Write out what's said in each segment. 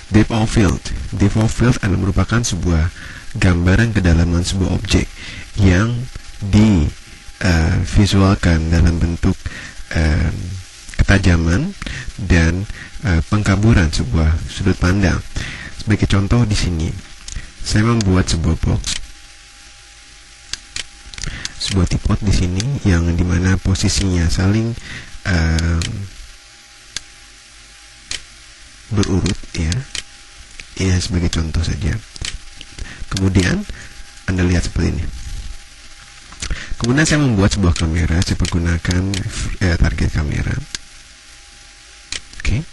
Depth of field. Depth of field adalah merupakan sebuah gambaran kedalaman sebuah objek yang divisualkan dalam bentuk ketajaman dan pengkaburan sebuah sudut pandang. Sebagai contoh di sini, saya membuat sebuah box, sebuah tripod di sini yang dimana posisinya saling berurut, ya sebagai contoh saja. Kemudian Anda lihat seperti ini. Kemudian saya membuat sebuah kamera. Saya menggunakan target kamera. Oke.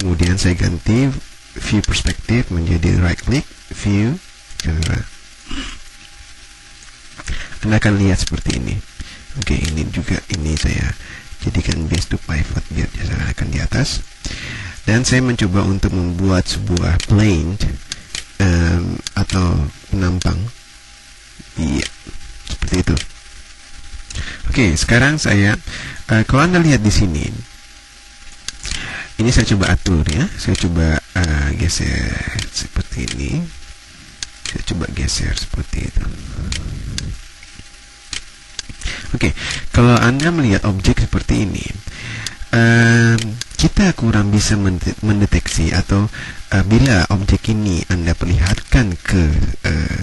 Kemudian saya ganti view perspektif menjadi right click view kamera. Anda akan lihat seperti ini. Oke, ini juga saya jadikan base to pivot biar dia akan di atas. Dan saya mencoba untuk membuat sebuah plane atau penampang. Iya, seperti itu. Oke, sekarang saya kalau Anda lihat di sini, ini saya coba atur, ya. Saya coba geser seperti ini. Saya coba geser seperti itu. Oke, kalau Anda melihat objek seperti ini, kita kurang bisa mendeteksi, atau bila objek ini Anda perlihatkan ke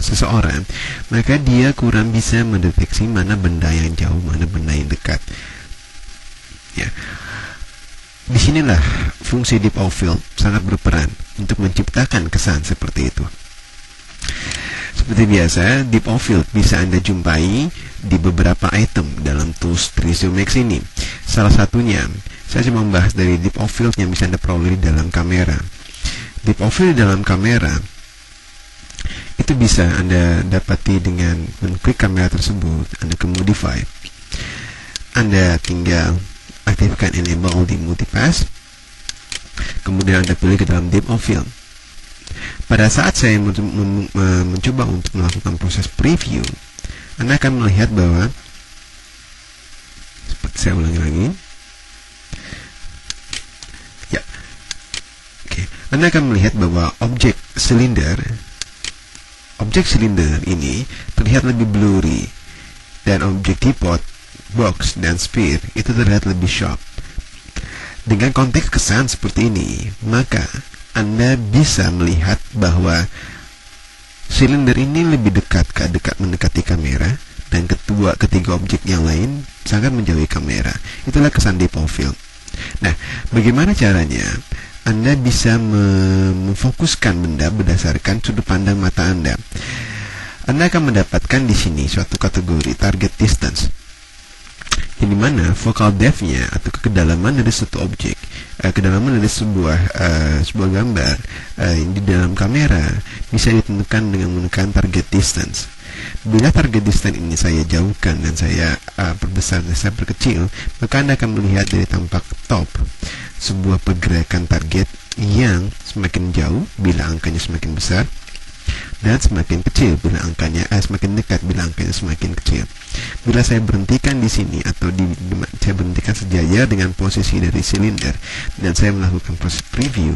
seseorang, maka dia kurang bisa mendeteksi mana benda yang jauh, mana benda yang dekat. Ya, disinilah fungsi depth of field sangat berperan untuk menciptakan kesan seperti itu. Seperti biasa, depth of field bisa Anda jumpai di beberapa item dalam tools 3ds Max ini. Salah satunya, saya cuma membahas dari depth of field yang bisa Anda peroleh di dalam kamera. Depth of field dalam kamera itu bisa Anda dapati dengan mengklik kamera tersebut. Anda ke modify, Anda tinggal aktifkan enable di multipass, kemudian Anda pilih ke dalam depth of field. Pada saat saya mencoba untuk melakukan proses preview, Anda akan melihat bahwa, seperti saya ulangi lagi, ya, oke, Anda akan melihat bahwa objek silinder ini terlihat lebih blurry, dan objek tripod, box, dan sphere itu terlihat lebih sharp. Dengan konteks kesan seperti ini, maka Anda bisa melihat bahwa silinder ini lebih dekat mendekati kamera, dan ketiga objek yang lain sangat menjauhi kamera. Itulah kesan depth of field. Nah, bagaimana caranya Anda bisa memfokuskan benda berdasarkan sudut pandang mata Anda? Anda akan mendapatkan di sini suatu kategori target distance, yang dimana focal depth-nya atau kedalaman dari suatu objek, kedalaman dari sebuah gambar di dalam kamera bisa ditentukan dengan menekan target distance. Bila target distance ini saya jauhkan dan saya perbesar dan saya perkecil, maka Anda akan melihat dari tampak top sebuah pergerakan target yang semakin jauh bila angkanya semakin besar, dan semakin kecil bila angkanya semakin dekat bila angkanya semakin kecil. Bila saya berhentikan di sini, atau saya berhentikan sejajar dengan posisi dari silinder, dan saya melakukan proses preview,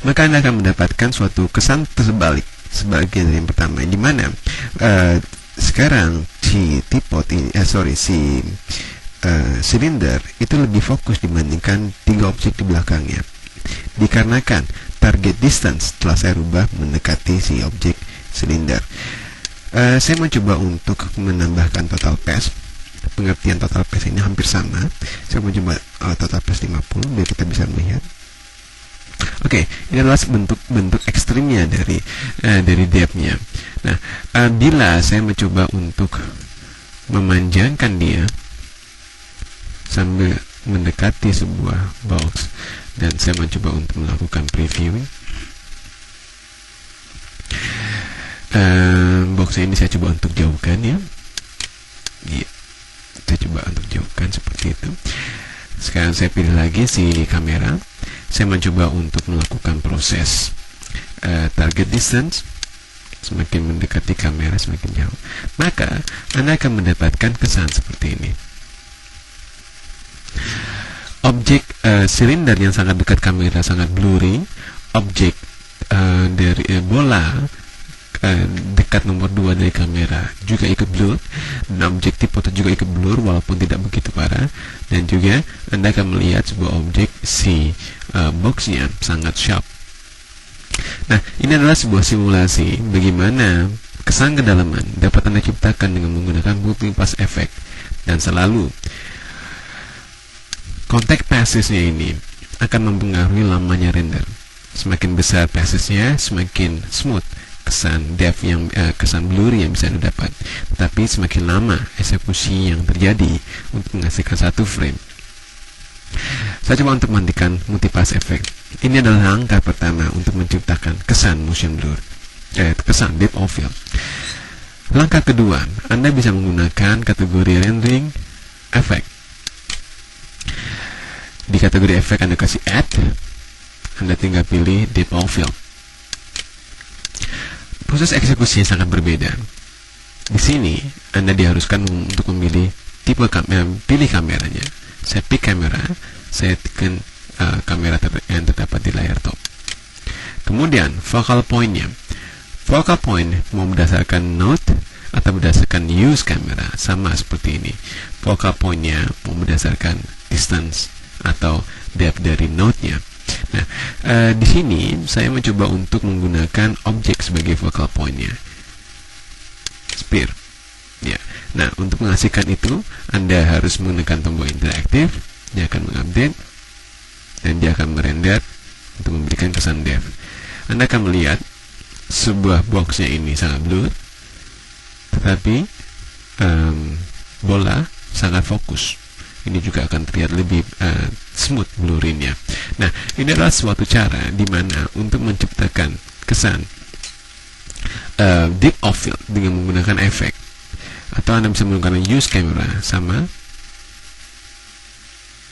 maka Anda akan mendapatkan suatu kesan terbalik sebagian dari yang pertama, di mana sekarang si tripod ini, silinder itu lebih fokus dibandingkan tiga objek di belakangnya, dikarenakan target distance telah saya rubah mendekati si objek silinder. Saya mencoba untuk menambahkan total pass. Pengertian total pass ini hampir sama. Saya mencoba total pass 50 biar kita bisa melihat. Oke, ini adalah bentuk ekstrimnya dari depth-nya. Nah, bila saya mencoba untuk memanjangkan dia sambil mendekati sebuah box, dan saya mencoba untuk melakukan previewing, box ini saya coba untuk jauhkan, ya. Saya coba untuk jauhkan seperti itu. Sekarang saya pilih lagi si kamera. Saya mencoba untuk melakukan proses target distance. Semakin mendekati kamera semakin jauh, maka Anda akan mendapatkan kesan seperti ini. Objek silinder yang sangat dekat kamera sangat blurry. objek dari bola dekat nomor 2 dari kamera juga ikut blur, dan objektif foto juga ikut blur walaupun tidak begitu parah, dan juga Anda akan melihat sebuah objek si boxnya sangat sharp. Nah, ini adalah sebuah simulasi bagaimana kesan kedalaman dapat Anda ciptakan dengan menggunakan multipass effect, dan selalu contact passage-nya ini akan mempengaruhi lamanya render. Semakin besar passage-nya, semakin smooth kesan depth yang kesan blurry yang bisa Anda dapat. Tetapi semakin lama eksekusi yang terjadi untuk menghasilkan satu frame. Saya coba untuk menghentikan multipass effect. Ini adalah langkah pertama untuk menciptakan kesan motion blur, kesan depth of field. Langkah kedua, Anda bisa menggunakan kategori rendering effect. Di kategori effect Anda kasih add, Anda tinggal pilih depth of field. Proses eksekusinya sangat berbeda. Di sini Anda diharuskan untuk memilih tipe pilih kameranya. Saya pick kamera, saya tekan kamera yang terdapat di layar top. Kemudian focal point-nya. Focal point mau berdasarkan node atau berdasarkan use kamera, sama seperti ini. Focal point-nya mau berdasarkan distance atau depth dari node-nya. Nah, di sini saya mencoba untuk menggunakan objek sebagai focal point-nya, sphere. Ya. Nah, untuk menghasilkan itu, Anda harus menggunakan tombol interaktif. Dia akan mengupdate dan dia akan merender untuk memberikan kesan depth. Anda akan melihat sebuah boxnya ini sangat blur, tetapi bola sangat fokus. Ini juga akan terlihat lebih smooth blurriness-nya. Nah, ini adalah suatu cara di mana untuk menciptakan kesan deep of field dengan menggunakan efek. Atau Anda bisa menggunakan use camera, sama.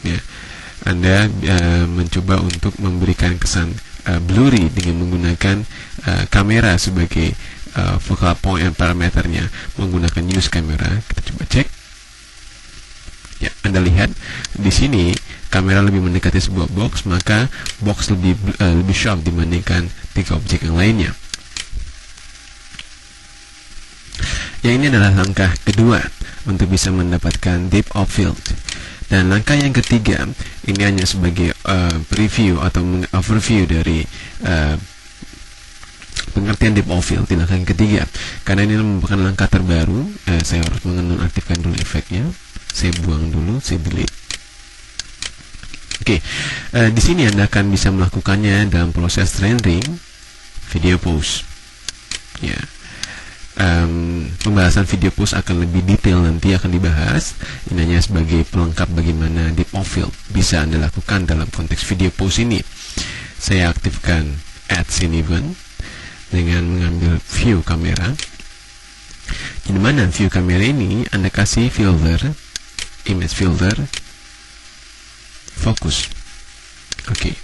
Ya, Anda mencoba untuk memberikan kesan blurry dengan menggunakan kamera sebagai focal point parameternya, menggunakan use camera. Kita coba cek. Ya, Anda lihat di sini kamera lebih mendekati sebuah box, maka box lebih sharp dibandingkan tiga objek yang lainnya. Yang ini adalah langkah kedua untuk bisa mendapatkan depth of field. Dan langkah yang ketiga ini hanya sebagai preview atau overview dari pengertian depth of field di langkah yang ketiga. Karena ini merupakan langkah terbaru, saya harus menonaktifkan dulu efeknya. Saya buang dulu, saya delete. Oke, di sini Anda akan bisa melakukannya dalam proses rendering video pose. Ya, pembahasan video pose akan lebih detail nanti akan dibahas. Ini hanya sebagai pelengkap bagaimana depth of field bisa Anda lakukan dalam konteks video pose ini. Saya aktifkan add scene event dengan mengambil view kamera. Di mana view kamera ini Anda kasih filter, image filter, focus. Oke,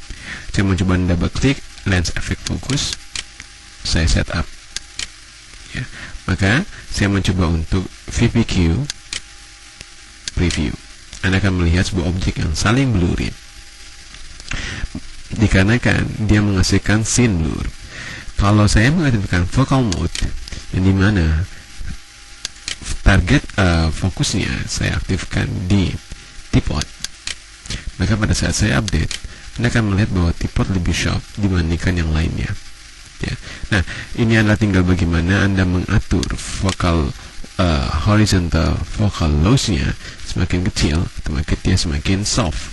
saya mencoba double klik lens effect focus. Saya setup. Ya, maka saya mencoba untuk VPQ preview. Anda akan melihat sebuah objek yang saling blurry dikarenakan dia menghasilkan scene blur. Kalau saya mengaktifkan focal mode, yang dimana target fokusnya saya aktifkan di teapot, maka pada saat saya update, Anda akan melihat bahwa teapot lebih sharp dibandingkan yang lainnya. Ya. Nah, ini adalah tinggal bagaimana Anda mengatur focal horizontal focal loss-nya semakin kecil, semakin dia semakin soft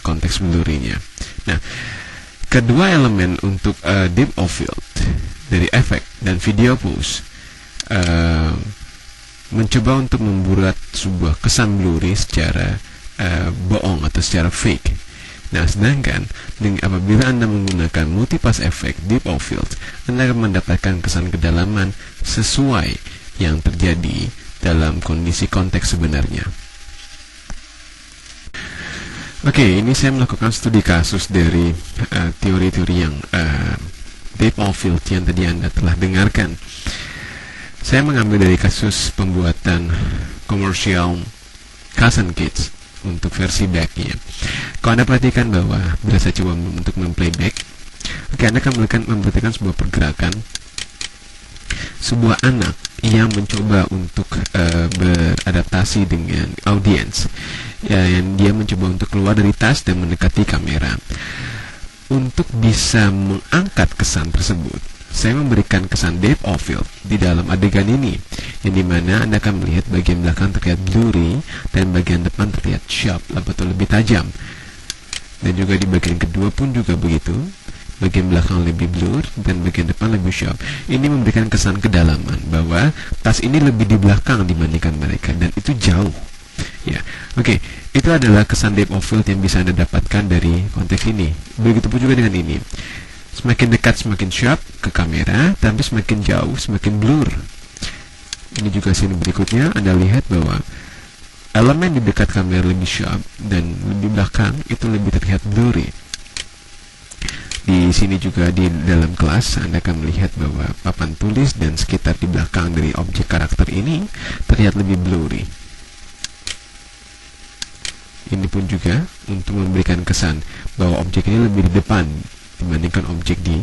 konteks blurry-nya. Nah, kedua elemen untuk depth of field dari efek dan video pose mencoba untuk membuat sebuah kesan blurry secara bohong atau secara fake. Nah, sedangkan apabila Anda menggunakan multipass effect depth of field, Anda akan mendapatkan kesan kedalaman sesuai yang terjadi dalam kondisi konteks sebenarnya. Oke, ini saya melakukan studi kasus dari teori-teori yang depth of field yang tadi Anda telah dengarkan. Saya mengambil dari kasus pembuatan komersial Cousin Kids untuk versi backnya. Kalau Anda perhatikan bahwa bila saya coba untuk memplayback, Oke, Anda akan memperhatikan sebuah pergerakan sebuah anak yang mencoba untuk beradaptasi dengan audiens, ya, yang dia mencoba untuk keluar dari tas dan mendekati kamera. Untuk bisa mengangkat kesan tersebut, saya memberikan kesan depth of field di dalam adegan ini, yang dimana Anda akan melihat bagian belakang terlihat blurry dan bagian depan terlihat sharp atau lebih tajam. Dan juga di bagian kedua pun juga begitu, bagian belakang lebih blur dan bagian depan lebih sharp. Ini memberikan kesan kedalaman bahwa tas ini lebih di belakang dibandingkan mereka, dan itu jauh. Ya, oke, itu adalah kesan depth of field yang bisa Anda dapatkan dari konteks ini. Begitupun juga dengan ini. Semakin dekat semakin sharp ke kamera, tapi semakin jauh semakin blur. Ini juga scene berikutnya, Anda lihat bahwa elemen di dekat kamera lebih sharp dan lebih belakang itu lebih terlihat blurry. Di sini juga di dalam kelas Anda akan melihat bahwa papan tulis dan sekitar di belakang dari objek karakter ini terlihat lebih blurry. Ini pun juga untuk memberikan kesan bahwa objek ini lebih di depan dibandingkan objek di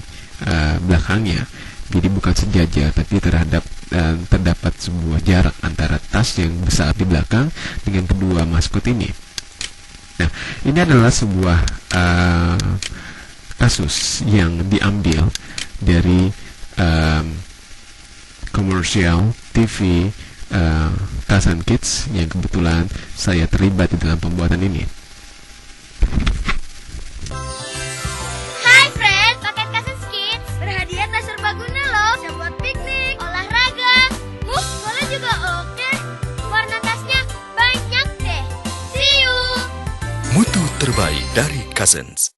belakangnya. Jadi bukan sejajar, tapi terdapat sebuah jarak antara tas yang besar di belakang dengan kedua maskot ini. Nah, ini adalah sebuah kasus yang diambil dari komersial TV Cousin Kids yang kebetulan saya terlibat di dalam pembuatan ini. Hai friend, paket Cousin Kids berhadiah tas serbaguna loh. Bisa buat piknik, olahraga. Boleh juga oke. Warna tasnya banyak deh. See you. Mutu terbaik dari Cousins.